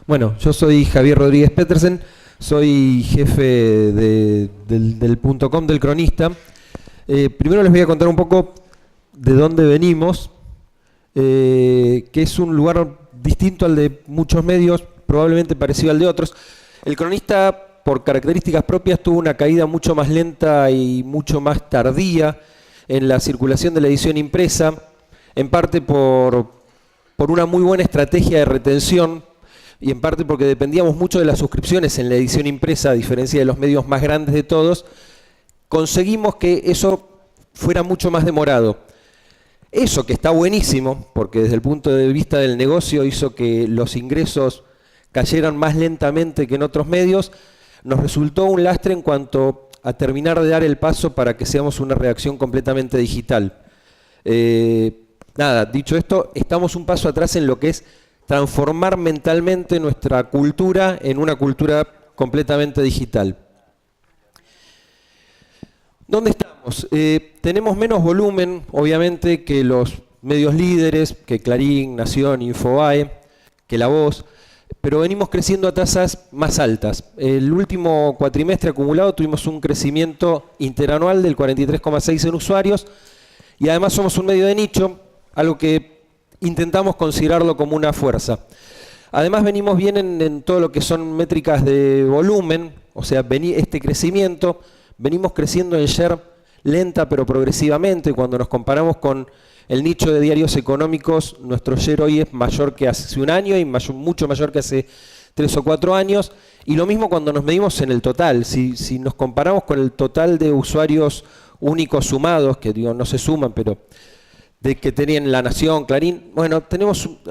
Bueno, yo soy Javier Rodríguez Petersen, soy jefe del .com del Cronista. Primero les voy a contar un poco de dónde venimos, que es un lugar distinto al de muchos medios, probablemente parecido al de otros. El Cronista, por características propias, tuvo una caída mucho más lenta y mucho más tardía en la circulación de la edición impresa, en parte por una muy buena estrategia de retención, y en parte porque dependíamos mucho de las suscripciones en la edición impresa, a diferencia de los medios más grandes de todos. Conseguimos que eso fuera mucho más demorado. Eso, que está buenísimo, porque desde el punto de vista del negocio hizo que los ingresos cayeran más lentamente que en otros medios, nos resultó un lastre en cuanto a terminar de dar el paso para que seamos una redacción completamente digital. Nada, dicho esto, estamos un paso atrás en lo que es transformar mentalmente nuestra cultura en una cultura completamente digital. ¿Dónde estamos? Tenemos menos volumen, obviamente, que los medios líderes, que Clarín, Nación, Infobae, que La Voz, pero venimos creciendo a tasas más altas. El último cuatrimestre acumulado tuvimos un crecimiento interanual del 43,6 en usuarios, y además somos un medio de nicho, algo que intentamos considerarlo como una fuerza. Además venimos bien en todo lo que son métricas de volumen, o sea, este crecimiento, venimos creciendo en share lenta pero progresivamente. Cuando nos comparamos con el nicho de diarios económicos, nuestro share hoy es mayor que hace un año y mucho mayor que hace 3 o 4 años. Y lo mismo cuando nos medimos en el total. Si nos comparamos con el total de usuarios únicos sumados, que digo, no se suman, pero de que tenían La Nación, Clarín, bueno,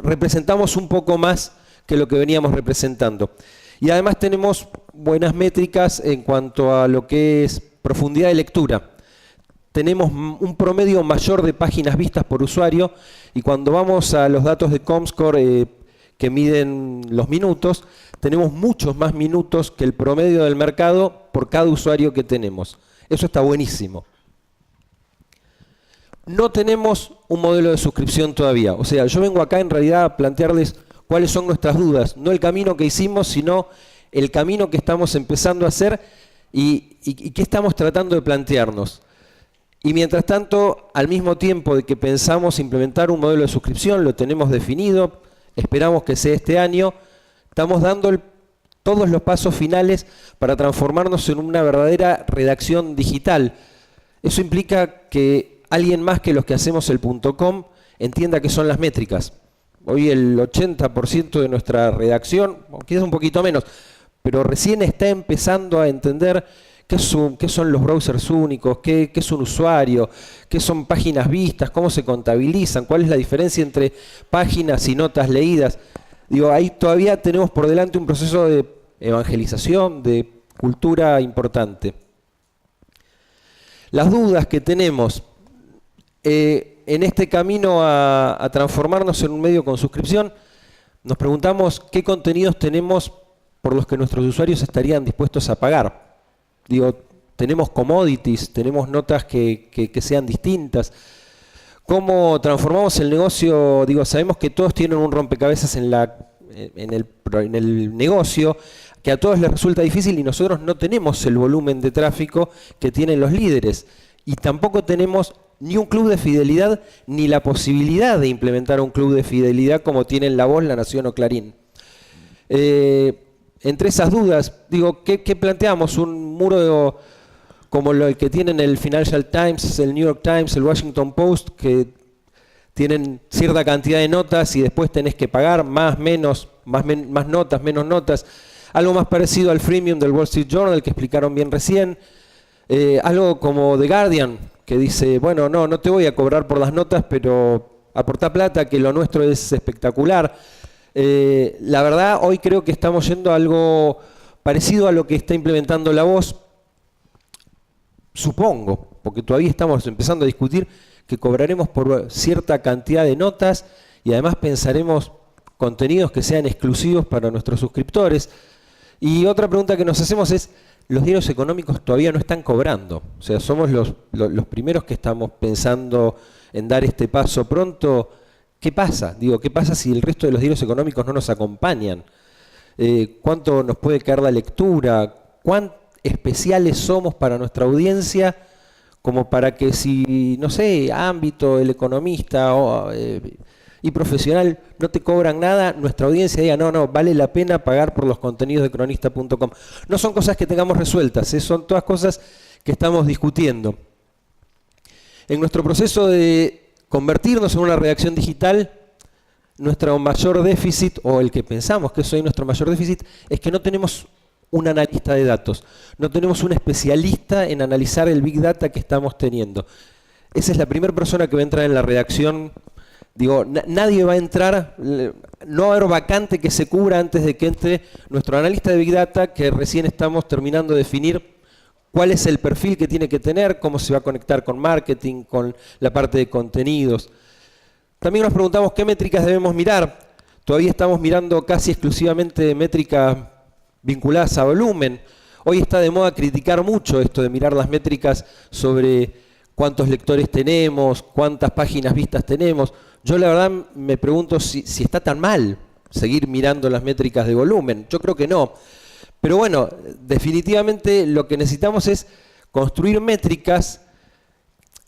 representamos un poco más que lo que veníamos representando. Y además tenemos buenas métricas en cuanto a lo que es profundidad de lectura. Tenemos un promedio mayor de páginas vistas por usuario, y cuando vamos a los datos de Comscore que miden los minutos, tenemos muchos más minutos que el promedio del mercado por cada usuario que tenemos. Eso está buenísimo. No tenemos un modelo de suscripción todavía. O sea, yo vengo acá en realidad a plantearles cuáles son nuestras dudas. No el camino que hicimos, sino el camino que estamos empezando a hacer y qué estamos tratando de plantearnos. Y mientras tanto, al mismo tiempo de que pensamos implementar un modelo de suscripción, lo tenemos definido, esperamos que sea este año, estamos dando todos los pasos finales para transformarnos en una verdadera redacción digital. Eso implica que alguien más que los que hacemos el .com entienda qué son las métricas. Hoy el 80% de nuestra redacción, quizás un poquito menos, pero recién está empezando a entender qué son los browsers únicos, qué es un usuario, qué son páginas vistas, cómo se contabilizan, cuál es la diferencia entre páginas y notas leídas. Digo, ahí todavía tenemos por delante un proceso de evangelización, de cultura importante. Las dudas que tenemos en este camino a transformarnos en un medio con suscripción, nos preguntamos qué contenidos tenemos por los que nuestros usuarios estarían dispuestos a pagar. Digo, tenemos commodities, tenemos notas que sean distintas. ¿Cómo transformamos el negocio? Digo, sabemos que todos tienen un rompecabezas en el negocio, que a todos les resulta difícil, y nosotros no tenemos el volumen de tráfico que tienen los líderes. Y tampoco tenemos ni un club de fidelidad, ni la posibilidad de implementar un club de fidelidad como tienen La Voz, La Nación o Clarín. Entre esas dudas, digo, ¿qué planteamos? ¿Un muro como el que tienen el Financial Times, el New York Times, el Washington Post, que tienen cierta cantidad de notas y después tenés que pagar más, menos, más notas, menos notas? Algo más parecido al freemium del Wall Street Journal, que explicaron bien recién. Algo como The Guardian, que dice, bueno, no te voy a cobrar por las notas, pero aportá plata, que lo nuestro es espectacular. La verdad, hoy creo que estamos yendo a algo parecido a lo que está implementando La Voz, supongo, porque todavía estamos empezando a discutir que cobraremos por cierta cantidad de notas, y además pensaremos contenidos que sean exclusivos para nuestros suscriptores. Y otra pregunta que nos hacemos es, los diarios económicos todavía no están cobrando. O sea, somos los primeros que estamos pensando en dar este paso pronto. ¿Qué pasa? Digo, ¿qué pasa si el resto de los diarios económicos no nos acompañan? cuánto nos puede caer la lectura, cuán especiales somos para nuestra audiencia, como para que si, no sé, ámbito, el economista y profesional no te cobran nada, nuestra audiencia diga, no, vale la pena pagar por los contenidos de cronista.com. No son cosas que tengamos resueltas, son todas cosas que estamos discutiendo. En nuestro proceso de convertirnos en una redacción digital, nuestro mayor déficit, o el que pensamos que es hoy nuestro mayor déficit, es que no tenemos un analista de datos, no tenemos un especialista en analizar el Big Data que estamos teniendo. Esa es la primera persona que va a entrar en la redacción. Digo, nadie va a entrar, no va a haber vacante que se cubra antes de que entre nuestro analista de Big Data, que recién estamos terminando de definir cuál es el perfil que tiene que tener, cómo se va a conectar con marketing, con la parte de contenidos. También nos preguntamos qué métricas debemos mirar. Todavía estamos mirando casi exclusivamente métricas vinculadas a volumen. Hoy está de moda criticar mucho esto de mirar las métricas sobre cuántos lectores tenemos, cuántas páginas vistas tenemos. Yo la verdad me pregunto si está tan mal seguir mirando las métricas de volumen. Yo creo que no. Pero bueno, definitivamente lo que necesitamos es construir métricas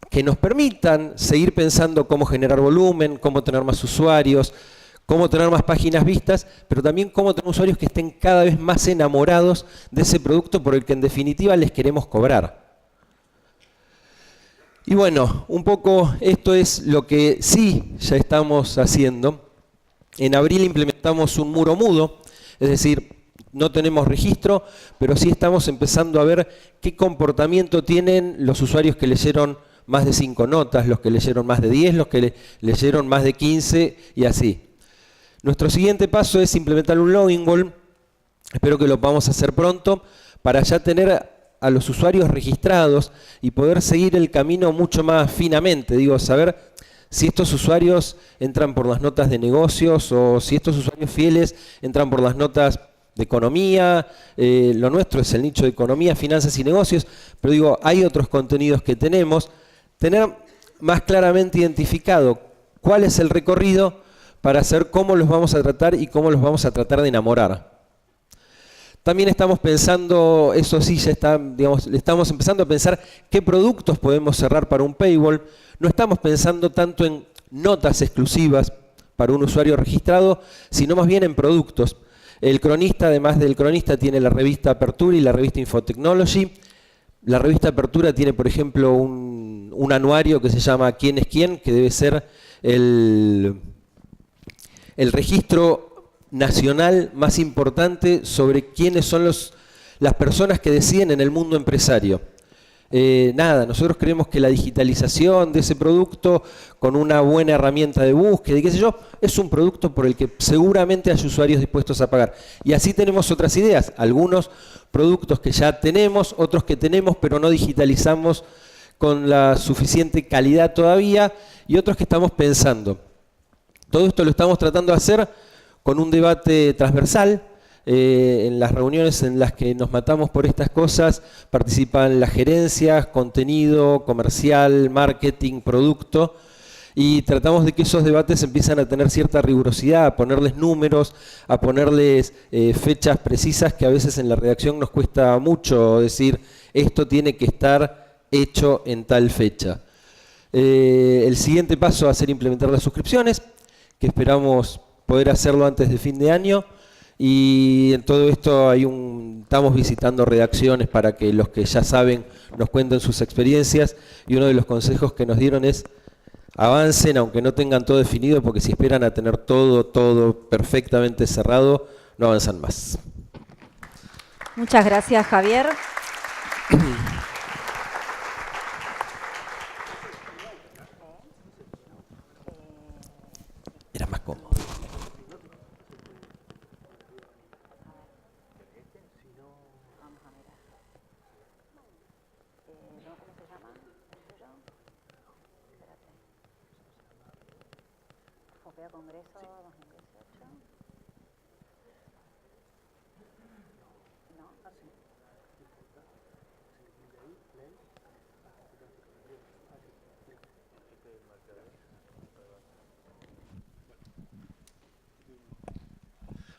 que nos permitan seguir pensando cómo generar volumen, cómo tener más usuarios, cómo tener más páginas vistas, pero también cómo tener usuarios que estén cada vez más enamorados de ese producto por el que en definitiva les queremos cobrar. Y bueno, un poco esto es lo que sí ya estamos haciendo. En abril implementamos un muro mudo, es decir, no tenemos registro, pero sí estamos empezando a ver qué comportamiento tienen los usuarios que leyeron más de 5 notas, los que leyeron más de 10, los que leyeron más de 15 y así. Nuestro siguiente paso es implementar un logging wall, espero que lo podamos hacer pronto, para ya tener a los usuarios registrados y poder seguir el camino mucho más finamente. Digo, saber si estos usuarios entran por las notas de negocios o si estos usuarios fieles entran por las notas de economía. Lo nuestro es el nicho de economía, finanzas y negocios, pero digo, hay otros contenidos que tenemos. Tener más claramente identificado cuál es el recorrido para saber cómo los vamos a tratar y cómo los vamos a tratar de enamorar. También estamos pensando, eso sí, ya está, digamos, estamos empezando a pensar qué productos podemos cerrar para un paywall. No estamos pensando tanto en notas exclusivas para un usuario registrado, sino más bien en productos. El cronista, además del cronista, tiene la revista Apertura y la revista Infotechnology. La revista Apertura tiene, por ejemplo, un anuario que se llama ¿Quién es quién?, que debe ser el registro nacional más importante sobre quiénes son las personas que deciden en el mundo empresario. Nosotros creemos que la digitalización de ese producto con una buena herramienta de búsqueda y qué sé yo, es un producto por el que seguramente hay usuarios dispuestos a pagar. Y así tenemos otras ideas, algunos productos que ya tenemos, otros que tenemos pero no digitalizamos con la suficiente calidad todavía y otros que estamos pensando. Todo esto lo estamos tratando de hacer con un debate transversal. En las reuniones en las que nos matamos por estas cosas participan las gerencias, contenido, comercial, marketing, producto, y tratamos de que esos debates empiezan a tener cierta rigurosidad, a ponerles números, a ponerles fechas precisas que a veces en la redacción nos cuesta mucho decir esto tiene que estar hecho en tal fecha. El siguiente paso va a ser implementar las suscripciones, que esperamos poder hacerlo antes de fin de año. Y en todo esto estamos visitando redacciones para que los que ya saben nos cuenten sus experiencias, y uno de los consejos que nos dieron es avancen aunque no tengan todo definido, porque si esperan a tener todo perfectamente cerrado, no avanzan más. Muchas gracias, Javier. Era más cómodo. Congreso 2018. No.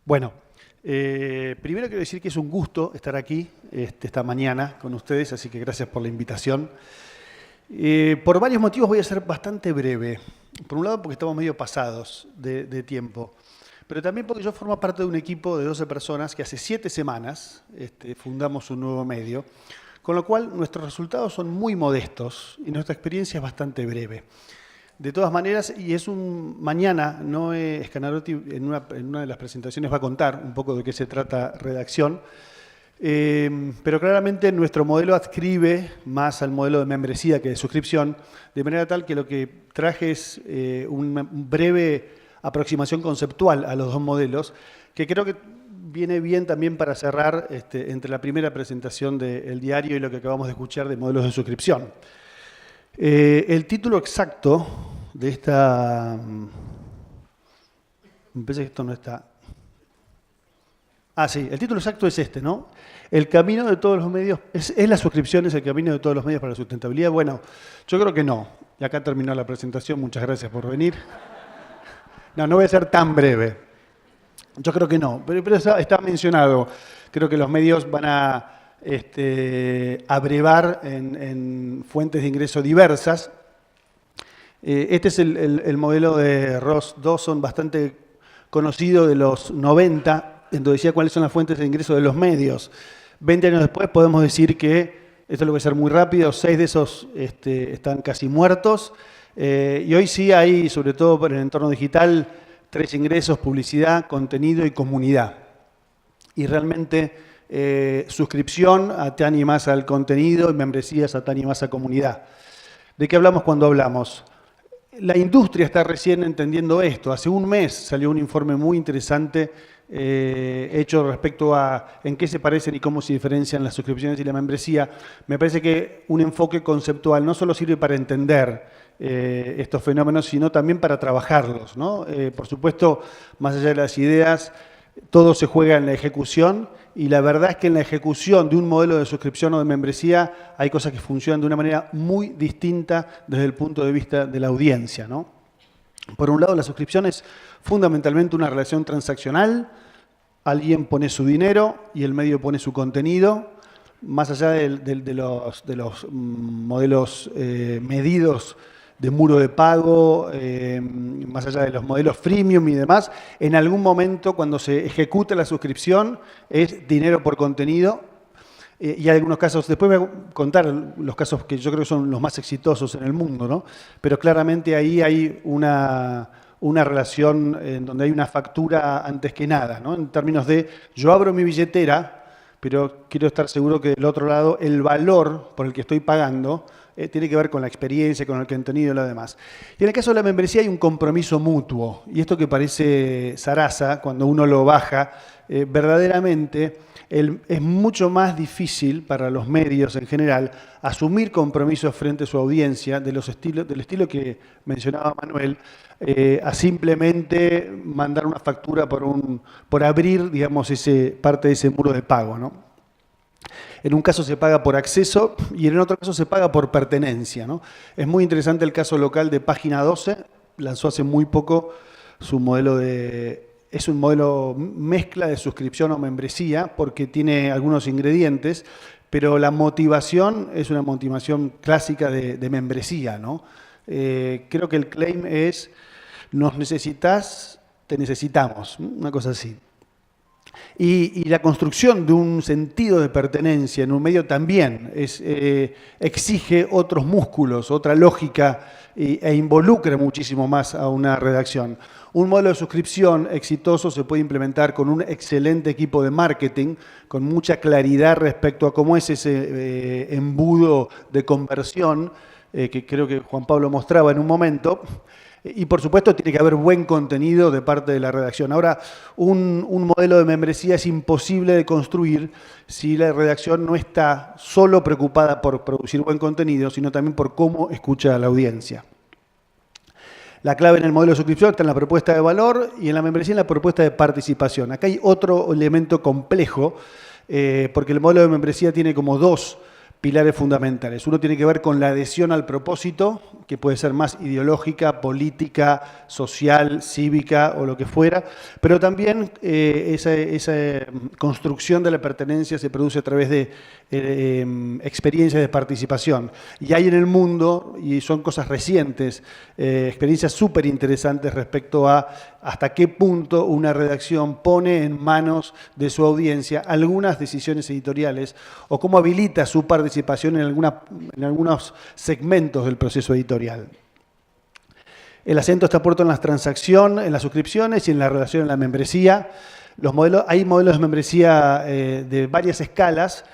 Bueno, Primero quiero decir que es un gusto estar aquí esta mañana con ustedes, así que gracias por la invitación. Por varios motivos voy a ser bastante breve. Por un lado porque estamos medio pasados de tiempo, pero también porque yo formo parte de un equipo de 12 personas que hace 7 semanas fundamos un nuevo medio, con lo cual nuestros resultados son muy modestos y nuestra experiencia es bastante breve. De todas maneras, y mañana Noé Scanarotti en una de las presentaciones va a contar un poco de qué se trata Redacción, pero claramente nuestro modelo adscribe más al modelo de membresía que de suscripción, de manera tal que lo que traje es una breve aproximación conceptual a los dos modelos, que creo que viene bien también para cerrar entre la primera presentación del diario y lo que acabamos de escuchar de modelos de suscripción. El título exacto de esta... Me parece que esto no está... Ah, sí, el título exacto es este, ¿no? El camino de todos los medios... ¿Es la suscripción, es el camino de todos los medios para la sustentabilidad? Bueno, yo creo que no. Y acá terminó la presentación, muchas gracias por venir. No voy a ser tan breve. Yo creo que no, pero está mencionado. Creo que los medios van a abrevar en fuentes de ingreso diversas. Este es el modelo de Ross Dawson, bastante conocido de los 90, en donde decía cuáles son las fuentes de ingreso de los medios. 20 años después podemos decir que, esto lo voy a hacer muy rápido, 6 de esos están casi muertos. Y hoy sí hay, sobre todo por el entorno digital, 3 ingresos: publicidad, contenido y comunidad. Y realmente suscripción atañe más al contenido y membresías atañe más a comunidad. ¿De qué hablamos cuando hablamos? La industria está recién entendiendo esto. Hace un mes salió un informe muy interesante hecho respecto a en qué se parecen y cómo se diferencian las suscripciones y la membresía. Me parece que un enfoque conceptual no solo sirve para entender estos fenómenos, sino también para trabajarlos, ¿no? Por supuesto, más allá de las ideas, todo se juega en la ejecución, y la verdad es que en la ejecución de un modelo de suscripción o de membresía hay cosas que funcionan de una manera muy distinta desde el punto de vista de la audiencia, ¿no? Por un lado, la suscripción es fundamentalmente una relación transaccional. Alguien pone su dinero y el medio pone su contenido. Más allá de los modelos medidos de muro de pago, más allá de los modelos freemium y demás, en algún momento cuando se ejecuta la suscripción es dinero por contenido. Y hay algunos casos, después voy a contar los casos que yo creo que son los más exitosos en el mundo, ¿no? Pero claramente ahí hay una relación en donde hay una factura antes que nada, ¿no? En términos de yo abro mi billetera, pero quiero estar seguro que del otro lado el valor por el que estoy pagando tiene que ver con la experiencia, con el contenido y lo demás. Y en el caso de la membresía hay un compromiso mutuo. Y esto que parece zaraza, cuando uno lo baja, verdaderamente es mucho más difícil para los medios en general asumir compromisos frente a su audiencia del estilo que mencionaba Manuel, a simplemente mandar una factura por abrir, digamos, parte de ese muro de pago, ¿no? En un caso se paga por acceso y en otro caso se paga por pertenencia, ¿no? Es muy interesante el caso local de Página 12, lanzó hace muy poco su modelo es un modelo mezcla de suscripción o membresía porque tiene algunos ingredientes, pero la motivación es una motivación clásica de membresía, ¿no? Creo que el claim es, nos necesitas, te necesitamos, una cosa así. Y la construcción de un sentido de pertenencia en un medio también exige otros músculos, otra lógica e involucra muchísimo más a una redacción. Un modelo de suscripción exitoso se puede implementar con un excelente equipo de marketing, con mucha claridad respecto a cómo es ese embudo de conversión que creo que Juan Pablo mostraba en un momento. Y por supuesto tiene que haber buen contenido de parte de la redacción. Ahora, un modelo de membresía es imposible de construir si la redacción no está solo preocupada por producir buen contenido, sino también por cómo escucha a la audiencia. La clave en el modelo de suscripción está en la propuesta de valor y en la membresía en la propuesta de participación. Acá hay otro elemento complejo, porque el modelo de membresía tiene como 2 pilares fundamentales. Uno tiene que ver con la adhesión al propósito, que puede ser más ideológica, política, social, cívica o lo que fuera, pero también esa construcción de la pertenencia se produce a través de experiencias de participación. Y hay en el mundo, y son cosas recientes, experiencias súper interesantes respecto a hasta qué punto una redacción pone en manos de su audiencia algunas decisiones editoriales o cómo habilita su participación en algunos segmentos del proceso editorial. El acento está puesto en la transacción, en las suscripciones y en la relación en la membresía. Hay modelos de membresía de varias escalas.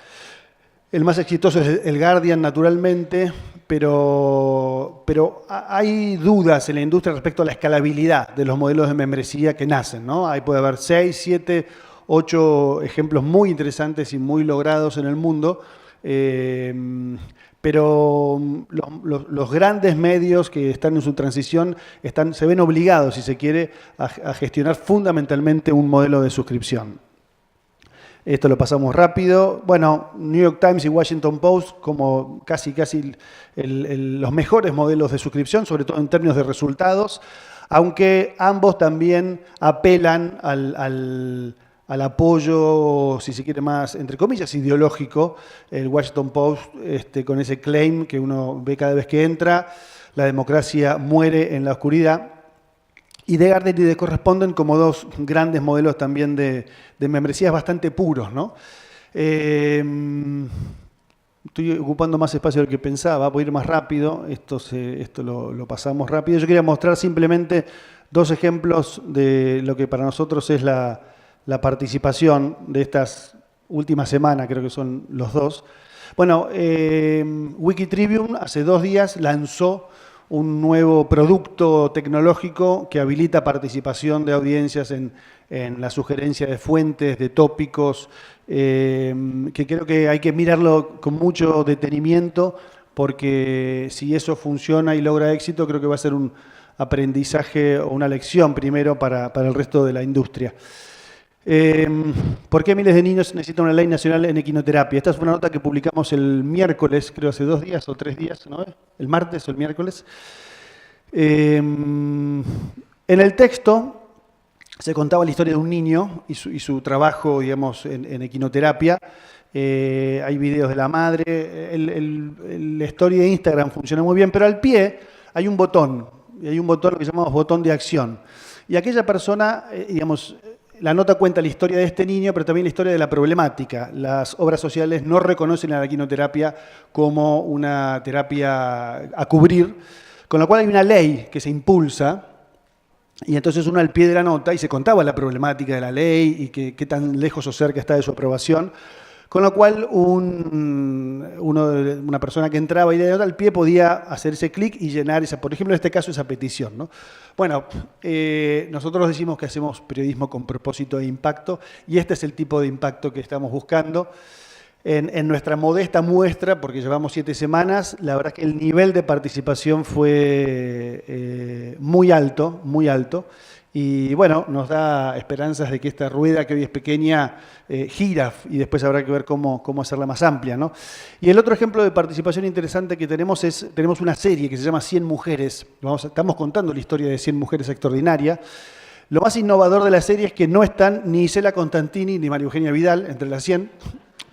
El más exitoso es el Guardian, naturalmente, pero hay dudas en la industria respecto a la escalabilidad de los modelos de membresía que nacen, ¿no? Ahí puede haber 6, 7, 8 ejemplos muy interesantes y muy logrados en el mundo. Pero los grandes medios que están en su transición se ven obligados, si se quiere, a gestionar fundamentalmente un modelo de suscripción. Esto lo pasamos rápido. Bueno, New York Times y Washington Post como casi los mejores modelos de suscripción, sobre todo en términos de resultados, aunque ambos también apelan al apoyo, si se quiere más, entre comillas, ideológico. El Washington Post con ese claim que uno ve cada vez que entra, la democracia muere en la oscuridad. Y The Guardian y The Correspondent como dos grandes modelos también de membresías bastante puros, ¿no? Estoy ocupando más espacio del que pensaba, voy a ir más rápido, esto lo pasamos rápido. Yo quería mostrar simplemente dos ejemplos de lo que para nosotros es la participación de estas últimas semanas, creo que son los dos. Bueno, Wikitribune hace 2 días lanzó un nuevo producto tecnológico que habilita participación de audiencias en la sugerencia de fuentes, de tópicos, que creo que hay que mirarlo con mucho detenimiento, porque si eso funciona y logra éxito, creo que va a ser un aprendizaje o una lección primero para el resto de la industria. ¿Por qué miles de niños necesitan una ley nacional en equinoterapia? Esta es una nota que publicamos el miércoles, creo hace 2 días o 3 días, ¿no? El martes o el miércoles. En el texto se contaba la historia de un niño y su trabajo, digamos, en equinoterapia. Hay videos de la madre. La historia de Instagram funciona muy bien, pero al pie hay un botón. Y hay un botón que llamamos botón de acción. Y aquella persona, digamos, la nota cuenta la historia de este niño, pero también la historia de la problemática. Las obras sociales no reconocen a la equinoterapia como una terapia a cubrir, con lo cual hay una ley que se impulsa, y entonces uno al pie de la nota, y se contaba la problemática de la ley y qué tan lejos o cerca está de su aprobación, con lo cual una persona que entraba y le daba al pie podía hacer ese clic y llenar, por ejemplo, en este caso, esa petición, ¿no? Bueno, nosotros decimos que hacemos periodismo con propósito e impacto, y este es el tipo de impacto que estamos buscando. En nuestra modesta muestra, porque llevamos 7 semanas, la verdad es que el nivel de participación fue muy alto, y bueno, nos da esperanzas de que esta rueda, que hoy es pequeña, gira, y después habrá que ver cómo hacerla más amplia, ¿no? Y el otro ejemplo de participación interesante que tenemos tenemos una serie que se llama 100 mujeres. Estamos contando la historia de 100 mujeres extraordinarias. Lo más innovador de la serie es que no están ni Isela Constantini ni María Eugenia Vidal entre las 100,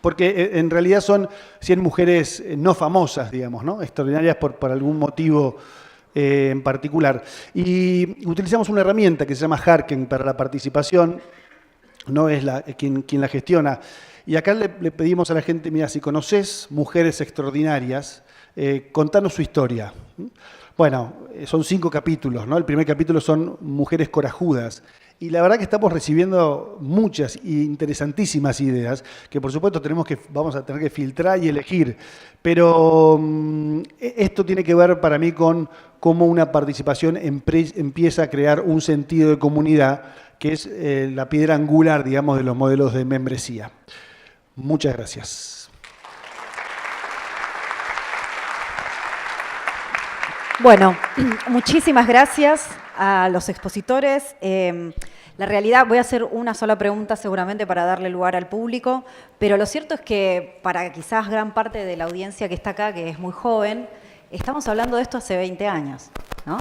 porque en realidad son 100 mujeres no famosas, digamos, ¿no? Extraordinarias por algún motivo en particular. Y utilizamos una herramienta que se llama Harken para la participación, no es quien la gestiona. Y acá le pedimos a la gente, mira, si conoces mujeres extraordinarias, contanos su historia. Bueno, son 5 capítulos, ¿no? El primer capítulo son mujeres corajudas. Y la verdad que estamos recibiendo muchas e interesantísimas ideas que, por supuesto, vamos a tener que filtrar y elegir. Pero esto tiene que ver para mí con cómo una participación empieza a crear un sentido de comunidad, que es la piedra angular, digamos, de los modelos de membresía. Muchas gracias. Bueno, muchísimas gracias a los expositores. La realidad, voy a hacer una sola pregunta seguramente para darle lugar al público, pero lo cierto es que para quizás gran parte de la audiencia que está acá, que es muy joven, estamos hablando de esto hace 20 años, ¿no?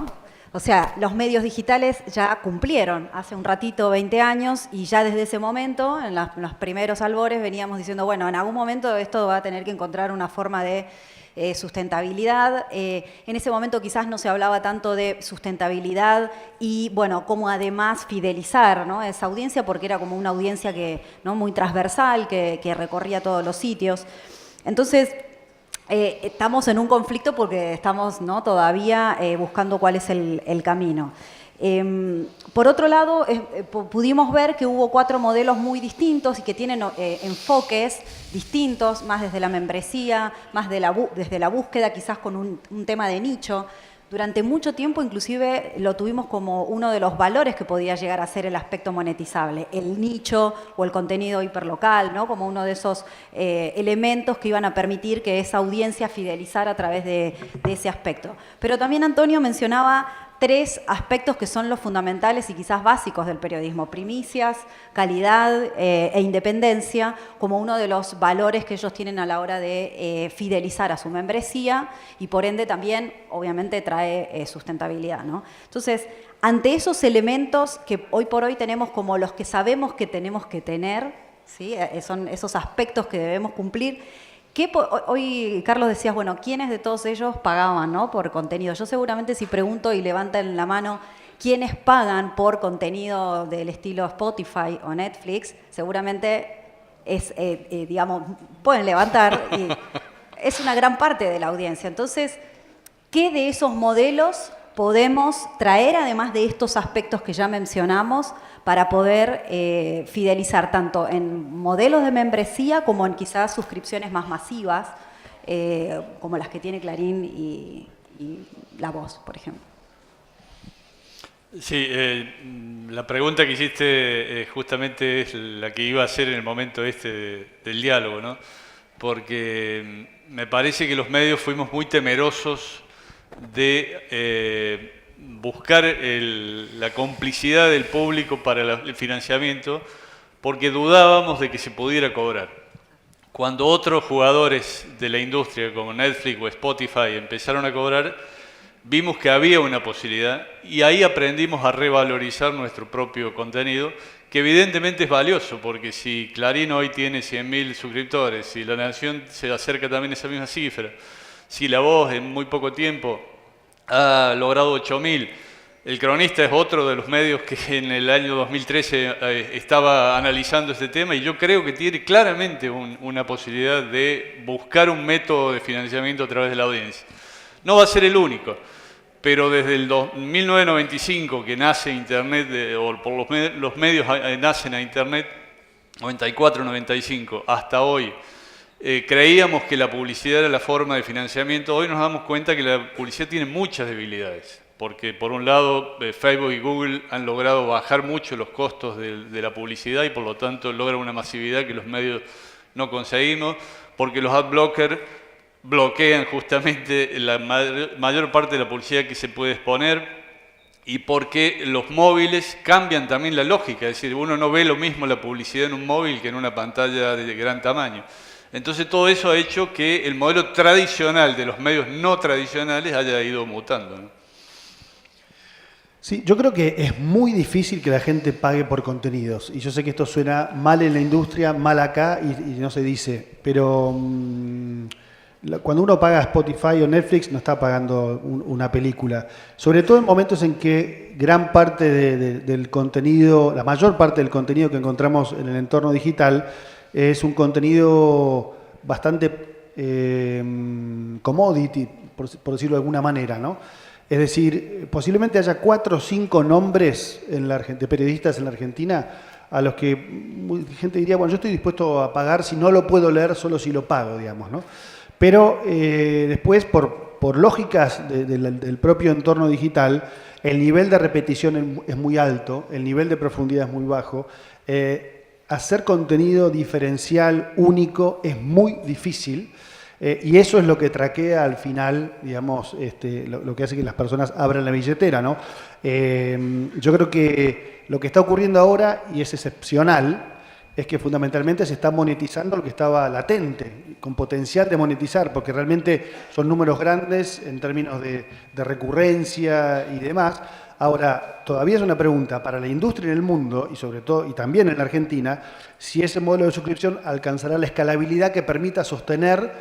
O sea, los medios digitales ya cumplieron hace un ratito 20 años y ya desde ese momento, en los primeros albores, veníamos diciendo, bueno, en algún momento esto va a tener que encontrar una forma de sustentabilidad. En ese momento quizás no se hablaba tanto de sustentabilidad y, bueno, cómo además fidelizar, ¿no?, esa audiencia, porque era como una audiencia que, ¿no?, muy transversal, que recorría todos los sitios. Entonces, estamos en un conflicto porque estamos, ¿no?, todavía buscando cuál es el camino. Por otro lado, pudimos ver que hubo 4 modelos muy distintos y que tienen enfoques distintos, más desde la membresía, más desde la búsqueda, quizás con un tema de nicho. Durante mucho tiempo, inclusive, lo tuvimos como uno de los valores que podía llegar a ser el aspecto monetizable, el nicho o el contenido hiperlocal, ¿no?, como uno de esos elementos que iban a permitir que esa audiencia fidelizara a través de ese aspecto. Pero también Antonio mencionaba 3 aspectos que son los fundamentales y quizás básicos del periodismo: primicias, calidad e independencia, como uno de los valores que ellos tienen a la hora de fidelizar a su membresía y por ende también, obviamente, trae sustentabilidad, ¿no? Entonces, ante esos elementos que hoy por hoy tenemos como los que sabemos que tenemos que tener, ¿sí?, son esos aspectos que debemos cumplir. Hoy, Carlos, decías, bueno, ¿quiénes de todos ellos pagaban, ¿no?, por contenido? Yo seguramente si pregunto y levantan la mano quiénes pagan por contenido del estilo Spotify o Netflix, seguramente digamos, pueden levantar y es una gran parte de la audiencia. Entonces, ¿qué de esos modelos podemos traer, además de estos aspectos que ya mencionamos, para poder fidelizar tanto en modelos de membresía como en quizás suscripciones más masivas, como las que tiene Clarín y La Voz, por ejemplo? Sí, la pregunta que hiciste justamente es la que iba a hacer en el momento del diálogo, ¿no? Porque me parece que los medios fuimos muy temerosos de buscar la complicidad del público para el financiamiento, porque dudábamos de que se pudiera cobrar. Cuando otros jugadores de la industria como Netflix o Spotify empezaron a cobrar, vimos que había una posibilidad y ahí aprendimos a revalorizar nuestro propio contenido, que evidentemente es valioso, porque si Clarín hoy tiene 100.000 suscriptores, si La Nación se acerca también a esa misma cifra, si La Voz en muy poco tiempo ha logrado 8.000. El Cronista es otro de los medios que en el año 2013 estaba analizando este tema y yo creo que tiene claramente una posibilidad de buscar un método de financiamiento a través de la audiencia. No va a ser el único, pero desde el 1995 que nace Internet, o por los medios nacen a Internet, 94, 95, hasta hoy, creíamos que la publicidad era la forma de financiamiento. Hoy nos damos cuenta que la publicidad tiene muchas debilidades, porque por un lado Facebook y Google han logrado bajar mucho los costos de la publicidad y por lo tanto logran una masividad que los medios no conseguimos, porque los adblockers bloquean justamente la mayor parte de la publicidad que se puede exponer y porque los móviles cambian también la lógica, es decir, uno no ve lo mismo la publicidad en un móvil que en una pantalla de gran tamaño. Entonces todo eso ha hecho que el modelo tradicional de los medios no tradicionales haya ido mutando, ¿no? Sí, yo creo que es muy difícil que la gente pague por contenidos. Y yo sé que esto suena mal en la industria, mal acá y no se dice. Pero cuando uno paga Spotify o Netflix no está pagando una película. Sobre todo en momentos en que gran parte del contenido, la mayor parte del contenido que encontramos en el entorno digital es un contenido bastante commodity, por decirlo de alguna manera, ¿no? Es decir, posiblemente haya 4 o 5 nombres de periodistas en la Argentina a los que gente diría, bueno, yo estoy dispuesto a pagar si no lo puedo leer, solo si lo pago, digamos, ¿no? Pero después, por lógicas del propio entorno digital, el nivel de repetición es muy alto, el nivel de profundidad es muy bajo. Hacer contenido diferencial, único, es muy difícil. Y eso es lo que traquea al final, digamos, lo que hace que las personas abran la billetera, ¿no? Yo creo que lo que está ocurriendo ahora, y es excepcional, es que fundamentalmente se está monetizando lo que estaba latente, con potencial de monetizar, porque realmente son números grandes en términos de recurrencia y demás. Ahora, todavía es una pregunta para la industria en el mundo, y sobre todo, y también en la Argentina, si ese modelo de suscripción alcanzará la escalabilidad que permita sostener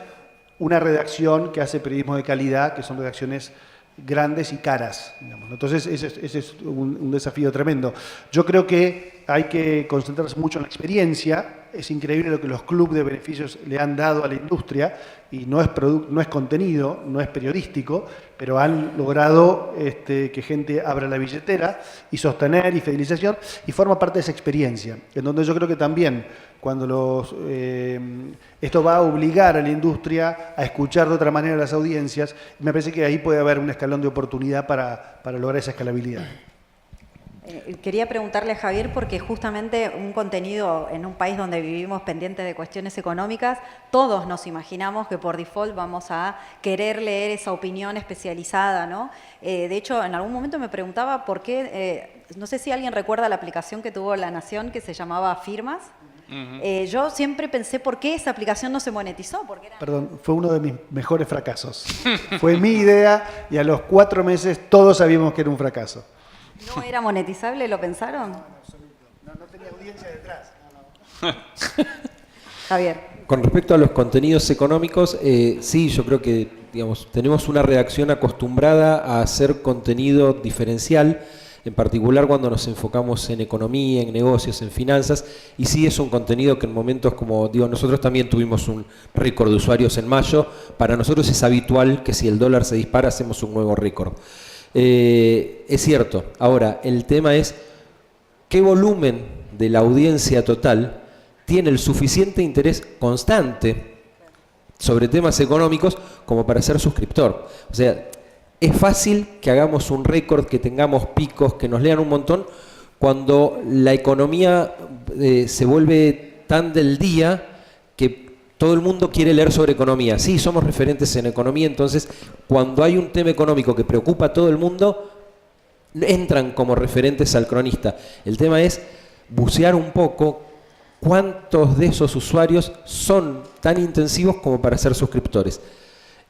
una redacción que hace periodismo de calidad, que son redacciones grandes y caras, digamos. Entonces, ese es un desafío tremendo. Yo creo que hay que concentrarse mucho en la experiencia. Es increíble lo que los clubes de beneficios le han dado a la industria, y no es contenido, no es periodístico, pero han logrado que gente abra la billetera y sostener y fidelización, y forma parte de esa experiencia, en donde yo creo que también cuando esto va a obligar a la industria a escuchar de otra manera a las audiencias, me parece que ahí puede haber un escalón de oportunidad para lograr esa escalabilidad. Quería preguntarle a Javier, porque justamente un contenido en un país donde vivimos pendientes de cuestiones económicas, todos nos imaginamos que por default vamos a querer leer esa opinión especializada, ¿no? De hecho, en algún momento me preguntaba por qué, no sé si alguien recuerda la aplicación que tuvo La Nación que se llamaba Firmas. Yo siempre pensé por qué esa aplicación no se monetizó. Porque era... Perdón, fue uno de mis mejores fracasos. Fue mi idea y a los 4 meses todos sabíamos que era un fracaso. ¿No era monetizable? ¿Lo pensaron? No tenía audiencia detrás. Javier. Con respecto a los contenidos económicos, sí, yo creo que digamos, tenemos una redacción acostumbrada a hacer contenido diferencial, en particular cuando nos enfocamos en economía, en negocios, en finanzas, y sí es un contenido que en momentos como, digo, nosotros también tuvimos un récord de usuarios en mayo, para nosotros es habitual que si el dólar se dispara hacemos un nuevo récord. Es cierto. Ahora, el tema es qué volumen de la audiencia total tiene el suficiente interés constante sobre temas económicos como para ser suscriptor. O sea, es fácil que hagamos un récord, que tengamos picos, que nos lean un montón, cuando la economía se vuelve tan del día que todo el mundo quiere leer sobre economía. Sí, somos referentes en economía, entonces cuando hay un tema económico que preocupa a todo el mundo, entran como referentes al cronista. El tema es bucear un poco cuántos de esos usuarios son tan intensivos como para ser suscriptores.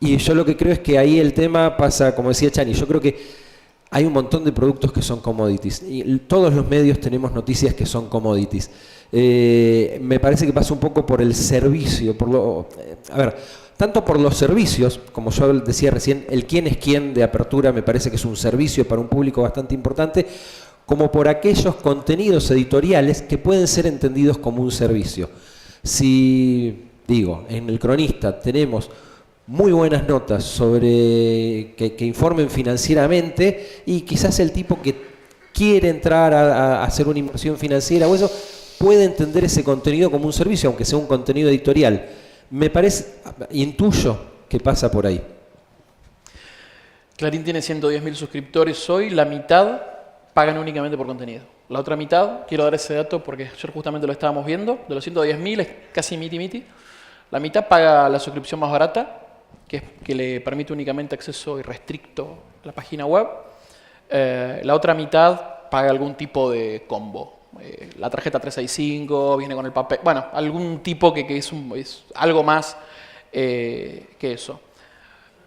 Y yo lo que creo es que ahí el tema pasa, como decía Chani, yo creo que hay un montón de productos que son commodities. Y todos los medios tenemos noticias que son commodities. Me parece que pasa un poco por el servicio, tanto por los servicios, como yo decía recién, el quién es quién de Apertura me parece que es un servicio para un público bastante importante, como por aquellos contenidos editoriales que pueden ser entendidos como un servicio. Si, digo, en El Cronista tenemos muy buenas notas sobre que informen financieramente, y quizás el tipo que quiere entrar a hacer una inversión financiera o eso, puede entender ese contenido como un servicio, aunque sea un contenido editorial. Me parece, intuyo que pasa por ahí. Clarín tiene 110.000 suscriptores hoy, la mitad pagan únicamente por contenido. La otra mitad, quiero dar ese dato porque ayer justamente lo estábamos viendo, de los 110.000 es casi miti-miti. La mitad paga la suscripción más barata, que le permite únicamente acceso irrestricto a la página web. La otra mitad paga algún tipo de combo. La tarjeta 365, viene con el papel, bueno, algún tipo que es algo más que eso.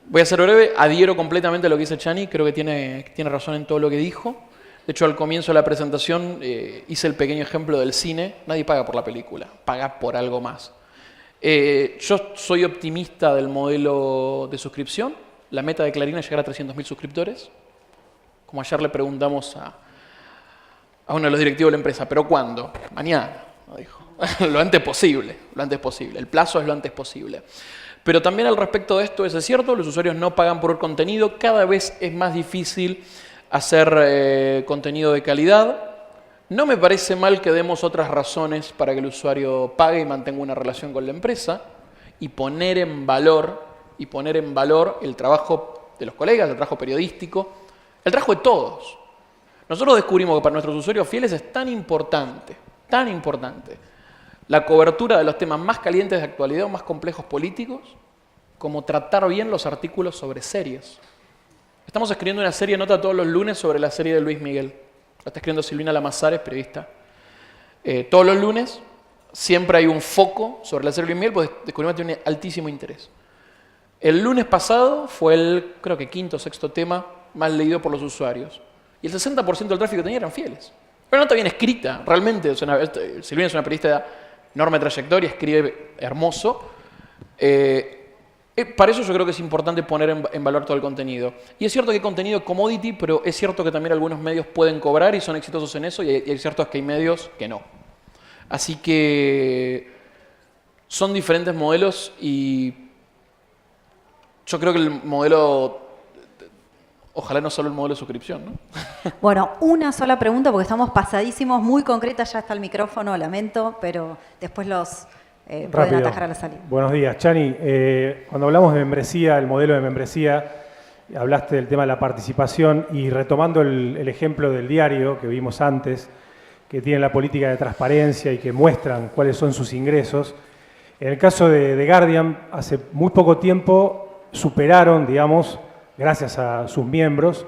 Voy a ser breve, adhiero completamente a lo que dice Chani, creo que tiene razón en todo lo que dijo. De hecho, al comienzo de la presentación hice el pequeño ejemplo del cine, nadie paga por la película, paga por algo más. Yo soy optimista del modelo de suscripción, la meta de Clarín es llegar a 300.000 suscriptores. Como ayer le preguntamos a uno de los directivos de la empresa, ¿pero cuándo? Mañana, dijo. Lo antes posible, lo antes posible. El plazo es lo antes posible. Pero también al respecto de esto, es cierto, los usuarios no pagan por contenido, cada vez es más difícil hacer contenido de calidad. No me parece mal que demos otras razones para que el usuario pague y mantenga una relación con la empresa, y poner en valor el trabajo de los colegas, el trabajo periodístico, el trabajo de todos. Nosotros descubrimos que para nuestros usuarios fieles es tan importante la cobertura de los temas más calientes de actualidad o más complejos políticos, como tratar bien los artículos sobre series. Estamos escribiendo una serie nota todos los lunes sobre la serie de Luis Miguel. La está escribiendo Silvina Lamazares, periodista. Todos los lunes siempre hay un foco sobre la célula miel, pues descubrimos que tiene altísimo interés. El lunes pasado fue el, creo que quinto o sexto tema más leído por los usuarios. Y el 60% del tráfico que tenía eran fieles. Pero no está bien escrita, realmente. Silvina es una periodista de enorme trayectoria, escribe hermoso. Para eso yo creo que es importante poner en valor todo el contenido. Y es cierto que hay contenido commodity, pero es cierto que también algunos medios pueden cobrar y son exitosos en eso, y es cierto que hay medios que no. Así que son diferentes modelos y yo creo que el modelo, ojalá no solo el modelo de suscripción, ¿no? Bueno, una sola pregunta porque estamos pasadísimos, muy concreta, ya está el micrófono, lamento, pero después los pueden Rápido. atajar a la salida. Buenos días, Chani. Cuando hablamos de membresía, el modelo de membresía, hablaste del tema de la participación y retomando el ejemplo del diario que vimos antes, que tienen la política de transparencia y que muestran cuáles son sus ingresos. En el caso de The Guardian, hace muy poco tiempo superaron, digamos, gracias a sus miembros,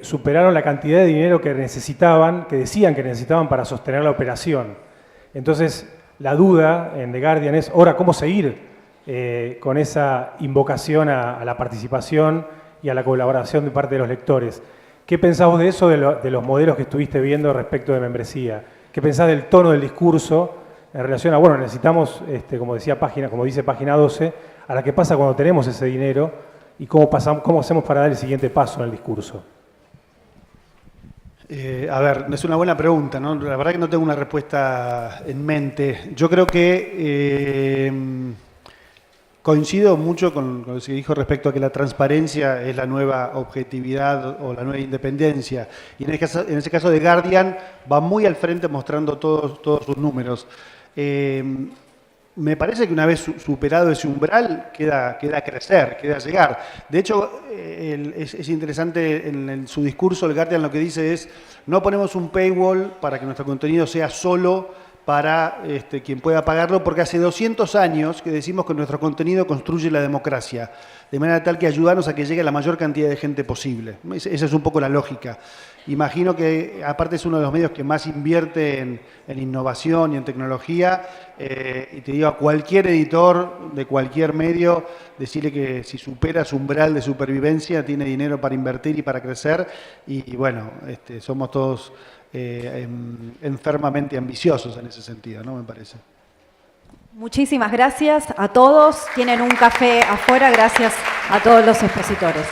superaron la cantidad de dinero que necesitaban, que decían que necesitaban para sostener la operación. Entonces, la duda en The Guardian es, ahora, ¿cómo seguir con esa invocación a la participación y a la colaboración de parte de los lectores? ¿Qué pensás vos de eso, de los modelos que estuviste viendo respecto de membresía? ¿Qué pensás del tono del discurso en relación a, bueno, necesitamos, como dice página 12, a la que pasa cuando tenemos ese dinero y cómo hacemos para dar el siguiente paso en el discurso? A ver, es una buena pregunta, ¿no? La verdad que no tengo una respuesta en mente. Yo creo que coincido mucho con lo que se dijo respecto a que la transparencia es la nueva objetividad o la nueva independencia. Y en ese caso de Guardian va muy al frente mostrando todos sus números. Me parece que una vez superado ese umbral queda crecer, queda llegar. De hecho, es interesante en su discurso, el Guardian lo que dice es, no ponemos un paywall para que nuestro contenido sea solo para quien pueda pagarlo, porque hace 200 años que decimos que nuestro contenido construye la democracia, de manera tal que ayudarnos a que llegue a la mayor cantidad de gente posible. Esa es un poco la lógica. Imagino que, aparte, es uno de los medios que más invierte en innovación y en tecnología, y te digo, a cualquier editor de cualquier medio, decirle que si supera su umbral de supervivencia, tiene dinero para invertir y para crecer, y bueno, somos todos enfermamente ambiciosos en ese sentido, ¿no? Me parece. Muchísimas gracias a todos. Tienen un café afuera. Gracias a todos los expositores.